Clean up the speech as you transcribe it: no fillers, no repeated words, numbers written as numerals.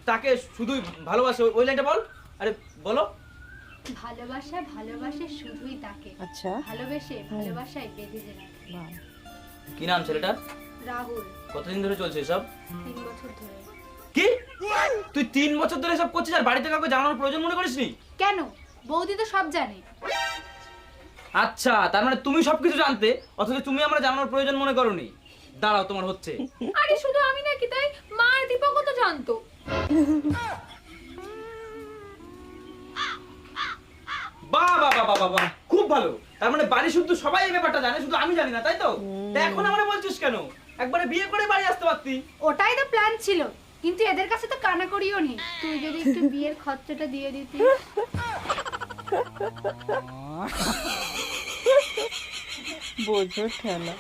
তাকে শুধুই ভালোবাসে, ওই লাইনটা বল। আরে বলো। ভালোবাসা ভালোবাসে শুধুই তাকে, আচ্ছা ভালোবেসে ভালোবাসায় বেঁধে যে রাখে। বাহ। কি নাম ছেলেটার? রাহুল। কতদিন ধরে চলছে এসব? 3 বছর ধরে। কি তুই 3 বছর ধরে এসব করছিস আর বাড়িতে কাউকে জানানোর প্রয়োজন মনে করিসনি? কেন, বৌদি তো সব জানে। আচ্ছা, তার মানে তুমি সবকিছু জানতে অথচ তুমি আমরা জানানোর প্রয়োজন মনে করোনি। দাঁড়াও, তোমার হচ্ছে। আরে শুধু আমি নাকি, তাই মা আর দীপকও তো জানতো। বাহ বাহ বাহ বাহ বাহ, খুব ভালো। তার মানে বাড়ি শুদ্ধ সবাই এই ব্যাপারটা জানে, শুধু আমি জানি না, তাই তো? তা এখন আমরা বলছিস কেন? একবারে বিয়ে করে বাড়ি আসতে পারতি। ওটাই তো প্ল্যান ছিল, কিন্তু এদের কাছে তো কানাকড়িও নেই। তুই যদি একটু বিয়ের খরচাটা দিয়ে দিতি। বোঝো ঠেলা।